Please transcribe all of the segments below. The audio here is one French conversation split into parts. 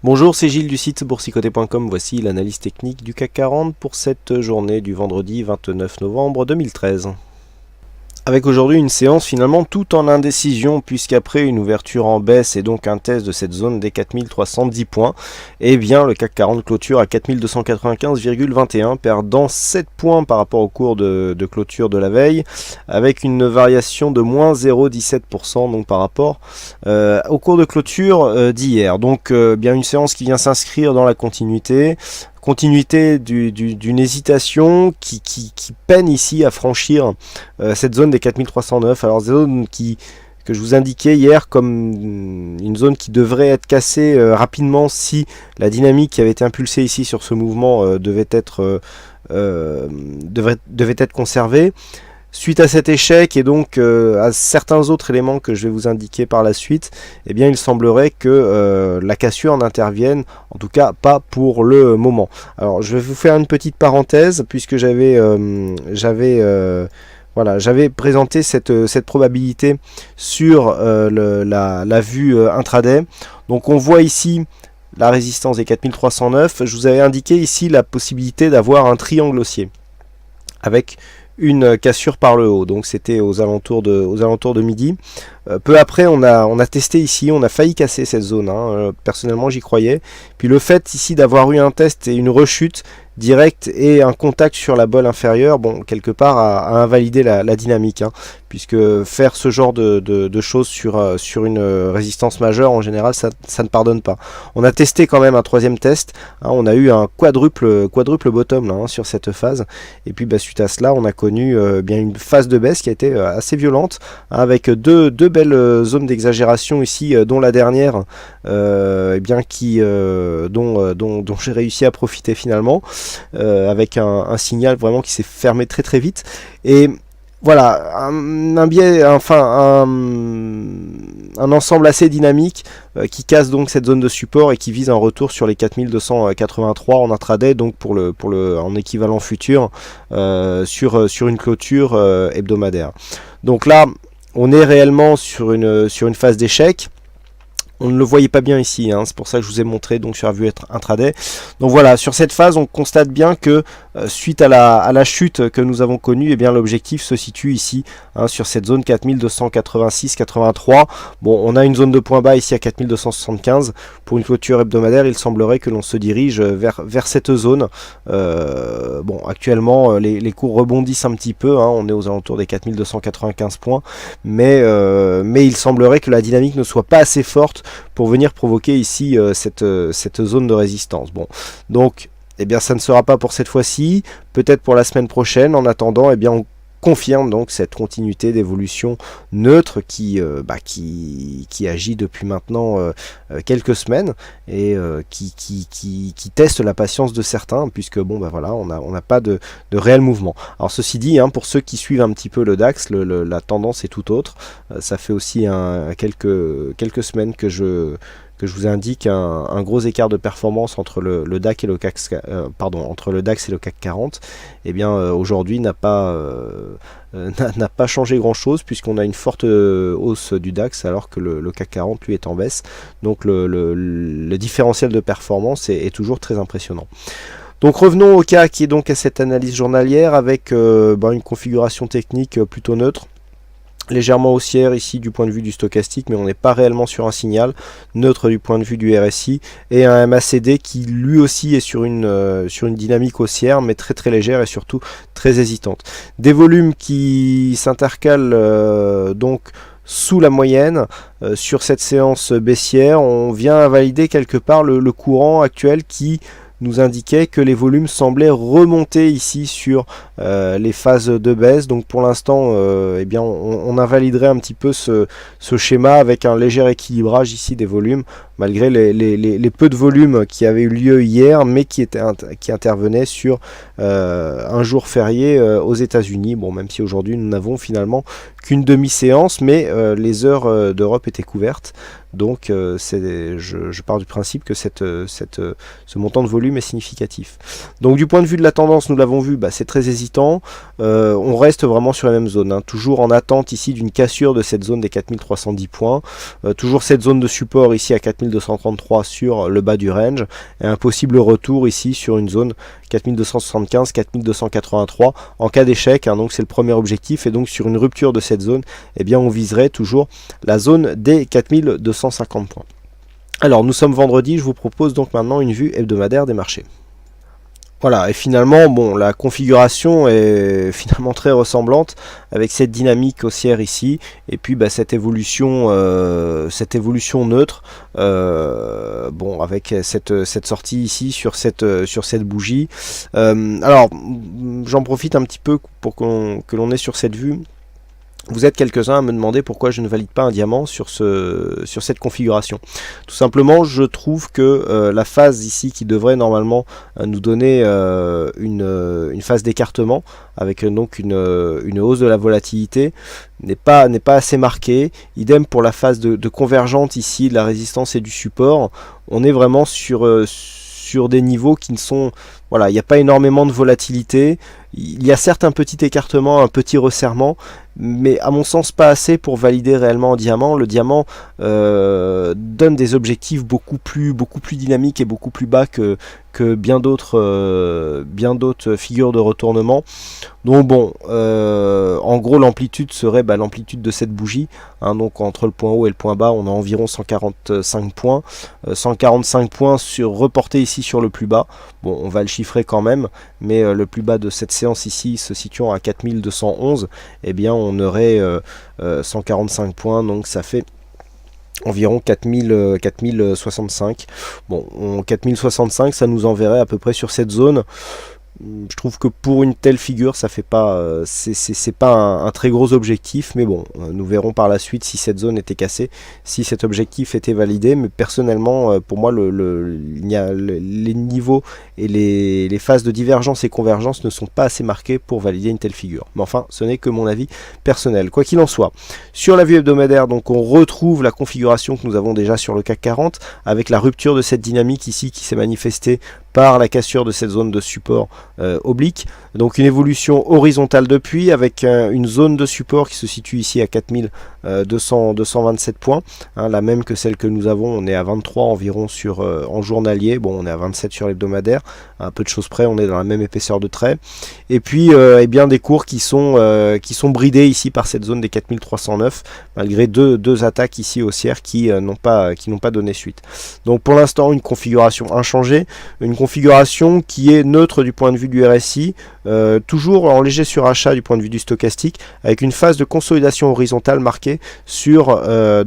Bonjour, c'est Gilles du site boursicoté.com. Voici l'analyse technique du CAC 40 pour cette journée du vendredi 29 novembre 2013. Avec aujourd'hui une séance finalement tout en indécision, puisqu'après une ouverture en baisse et donc un test de cette zone des 4310 points, eh bien le CAC 40 clôture à 4295,21, perdant 7 points par rapport au cours de clôture de la veille, avec une variation de moins 0,17% donc par rapport au cours de clôture d'hier. Donc bien une séance qui vient s'inscrire dans la continuité d'une hésitation qui peine ici à franchir cette zone des 4309. Alors zone que je vous indiquais hier comme une zone qui devrait être cassée rapidement si la dynamique qui avait été impulsée ici sur ce mouvement devait être conservée. Suite à cet échec et donc à certains autres éléments que je vais vous indiquer par la suite, eh bien il semblerait que la cassure n'intervienne, en tout cas pas pour le moment. Alors je vais vous faire une petite parenthèse puisque j'avais présenté cette probabilité sur la vue intraday. Donc on voit ici la résistance des 4309. Je vous avais indiqué ici la possibilité d'avoir un triangle haussier avec une cassure par le haut, donc c'était aux alentours de midi. Peu après on a testé ici, on a failli casser cette zone, personnellement j'y croyais, puis le fait ici d'avoir eu un test et une rechute directe et un contact sur la bolle inférieure, bon quelque part a invalidé la dynamique, puisque faire ce genre de choses sur une résistance majeure en général ça ne pardonne pas. On a testé quand même un troisième test, on a eu un quadruple bottom là, sur cette phase, et puis suite à cela on a connu bien une phase de baisse qui a été assez violente, avec deux belles zones d'exagération ici, dont la dernière dont j'ai réussi à profiter finalement, avec un signal vraiment qui s'est fermé très vite. Et voilà, un ensemble assez dynamique qui casse donc cette zone de support et qui vise un retour sur les 4283 en intraday, donc en équivalent futur sur une clôture hebdomadaire. Donc là on est réellement sur une phase d'échec. On ne le voyait pas bien ici, c'est pour ça que je vous ai montré donc sur la vue intraday. Donc voilà, sur cette phase, on constate bien que suite à la chute que nous avons connue, bien l'objectif se situe ici, sur cette zone 4286,83. Bon, on a une zone de point bas ici à 4275. Pour une clôture hebdomadaire, il semblerait que l'on se dirige vers cette zone. Bon, actuellement, les cours rebondissent un petit peu, on est aux alentours des 4295 points, mais il semblerait que la dynamique ne soit pas assez forte pour venir provoquer ici cette zone de résistance. Bon, donc ça ne sera pas pour cette fois-ci, peut-être pour la semaine prochaine. En attendant, on confirme donc cette continuité d'évolution neutre qui agit depuis maintenant quelques semaines et qui teste la patience de certains, puisque on n'a pas de réel mouvement. Alors ceci dit, pour ceux qui suivent un petit peu le DAX, la tendance est tout autre. Ça fait aussi quelques semaines que je vous indique un gros écart de performance entre le DAX et le CAC, entre le DAX et le CAC 40. Aujourd'hui n'a pas changé grand chose, puisqu'on a une forte hausse du DAX alors que le CAC 40 lui est en baisse. Donc le différentiel de performance est toujours très impressionnant. Donc revenons au CAC et donc à cette analyse journalière avec une configuration technique plutôt neutre, légèrement haussière ici du point de vue du stochastique, mais on n'est pas réellement sur un signal, neutre du point de vue du RSI, et un MACD qui lui aussi est sur une dynamique haussière, mais très légère et surtout très hésitante. Des volumes qui s'intercalent donc sous la moyenne sur cette séance baissière. On vient valider quelque part le courant actuel qui nous indiquait que les volumes semblaient remonter ici sur les phases de baisse. Donc pour l'instant on invaliderait un petit peu ce schéma avec un léger équilibrage ici des volumes, malgré les peu de volumes qui avaient eu lieu hier, mais qui intervenaient sur un jour férié aux États-Unis. Bon, même si aujourd'hui nous n'avons finalement qu'une demi-séance, mais les heures d'Europe étaient couvertes. Donc je pars du principe que ce montant de volume est significatif. Donc du point de vue de la tendance, nous l'avons vu, c'est très hésitant. On reste vraiment sur la même zone, hein, toujours en attente ici d'une cassure de cette zone des 4310 points. Toujours cette zone de support ici à 4233 sur le bas du range, et un possible retour ici sur une zone 4275, 4283 en cas d'échec, hein, donc c'est le premier objectif, et donc sur une rupture de cette zone, eh bien on viserait toujours la zone des 4250 points. Alors nous sommes vendredi, je vous propose donc maintenant une vue hebdomadaire des marchés. Voilà, et finalement, bon, la configuration est finalement très ressemblante avec cette dynamique haussière ici, et puis cette évolution neutre, bon, avec cette sortie ici sur cette bougie. Alors, j'en profite un petit peu pour que l'on ait sur cette vue. Vous êtes quelques-uns à me demander pourquoi je ne valide pas un diamant sur cette configuration. Tout simplement, je trouve que la phase ici qui devrait normalement nous donner une phase d'écartement avec donc une hausse de la volatilité n'est pas assez marquée. Idem pour la phase de convergente ici de la résistance et du support. On est vraiment sur des niveaux qui ne sont... Voilà, il n'y a pas énormément de volatilité. Il y a certes un petit écartement, un petit resserrement, mais à mon sens pas assez pour valider réellement en diamant. Le diamant donne des objectifs beaucoup plus dynamiques et beaucoup plus bas que bien d'autres figures de retournement. Donc bon, en gros l'amplitude serait l'amplitude de cette bougie, hein, donc entre le point haut et le point bas on a environ 145 points, 145 points reportés ici sur le plus bas. Bon, on va le chiffrer quand même, mais le plus bas de cette séance ici se situant à 4211, eh bien on aurait 145 points, donc ça fait environ 4065. Bon, 4065, ça nous enverrait à peu près sur cette zone. Je trouve que pour une telle figure, ça fait pas, c'est pas un très gros objectif, mais bon, nous verrons par la suite si cette zone était cassée, si cet objectif était validé. Mais personnellement, pour moi, les niveaux et les phases de divergence et convergence ne sont pas assez marqués pour valider une telle figure. Mais enfin, ce n'est que mon avis personnel. Quoi qu'il en soit, sur la vue hebdomadaire, donc on retrouve la configuration que nous avons déjà sur le CAC 40, avec la rupture de cette dynamique ici qui s'est manifestée par la cassure de cette zone de support oblique. Donc une évolution horizontale depuis, avec une zone de support qui se situe ici à 4227 points, hein, la même que celle que nous avons. On est à 23 environ en journalier, bon on est à 27 sur l'hebdomadaire, à peu de choses près, on est dans la même épaisseur de trait. Et puis eh bien des cours qui sont bridés ici par cette zone des 4309, malgré deux attaques ici haussières qui n'ont pas donné suite. Donc pour l'instant une configuration inchangée, une configuration qui est neutre du point de vue du RSI, toujours en léger surachat du point de vue du stochastique, avec une phase de consolidation horizontale marquée sur le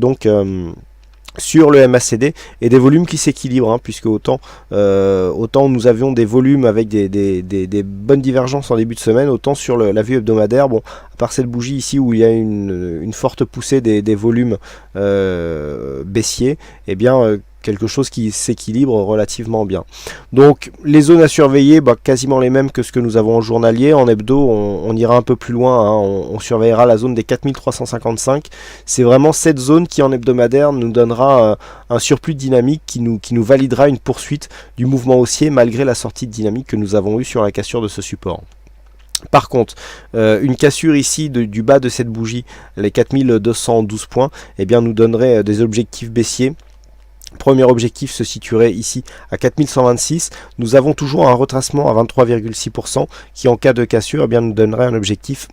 MACD et des volumes qui s'équilibrent, hein, puisque autant nous avions des volumes avec des bonnes divergences en début de semaine, autant sur la vue hebdomadaire, bon, à part cette bougie ici où il y a une forte poussée des volumes baissiers, et bien quelque chose qui s'équilibre relativement bien. Donc les zones à surveiller, quasiment les mêmes que ce que nous avons en journalier. En hebdo, on ira un peu plus loin, hein, on surveillera la zone des 4355. C'est vraiment cette zone qui en hebdomadaire nous donnera un surplus de dynamique qui nous validera une poursuite du mouvement haussier malgré la sortie de dynamique que nous avons eue sur la cassure de ce support. Par contre, une cassure ici du bas de cette bougie, les 4212 points, eh bien, nous donnerait des objectifs baissiers. Premier objectif se situerait ici à 4126. Nous avons toujours un retracement à 23,6% qui en cas de cassure, eh bien, nous donnerait un objectif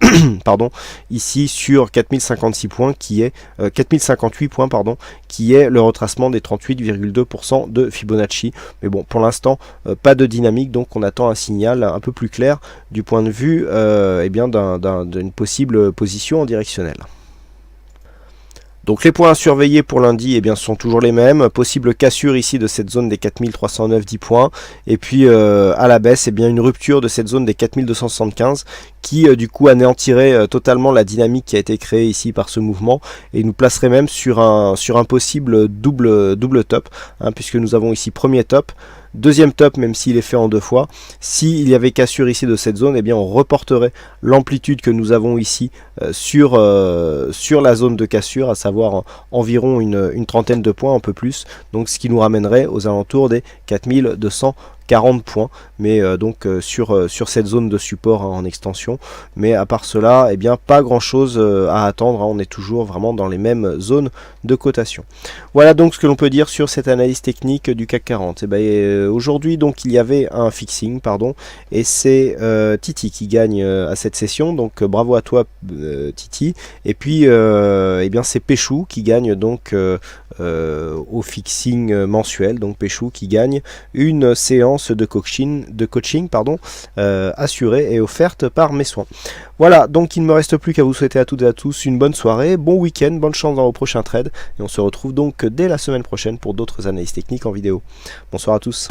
pardon, ici sur 4056 points qui est 4058 points pardon, qui est le retracement des 38,2% de Fibonacci. Mais bon, pour l'instant, pas de dynamique, donc on attend un signal un peu plus clair du point de vue eh bien, d'une possible position en directionnelle. Donc les points à surveiller pour lundi eh bien, sont toujours les mêmes. Possible cassure ici de cette zone des 4309-10 points. Et puis à la baisse, eh bien, une rupture de cette zone des 4275 qui du coup anéantirait totalement la dynamique qui a été créée ici par ce mouvement et nous placerait même sur un possible double top, hein, puisque nous avons ici premier top, Deuxième top, même s'il est fait en deux fois, s'il y avait cassure ici de cette zone, eh bien on reporterait l'amplitude que nous avons ici sur la zone de cassure, à savoir environ une trentaine de points, un peu plus, donc ce qui nous ramènerait aux alentours des 4240 points, mais sur cette zone de support en extension. Mais à part cela, eh bien pas grand chose à attendre, on est toujours vraiment dans les mêmes zones de cotation. Voilà donc ce que l'on peut dire sur cette analyse technique du CAC 40. Aujourd'hui donc il y avait un fixing, et c'est Titi qui gagne à cette session, donc bravo à toi Titi. Et puis eh bien c'est Péchou qui gagne donc au fixing mensuel, donc Péchou qui gagne une séance de coaching assurée et offerte par Mes Soins. Voilà, donc il ne me reste plus qu'à vous souhaiter à toutes et à tous une bonne soirée, bon week-end, bonne chance dans vos prochains trades, et on se retrouve donc dès la semaine prochaine pour d'autres analyses techniques en vidéo. Bonsoir à tous.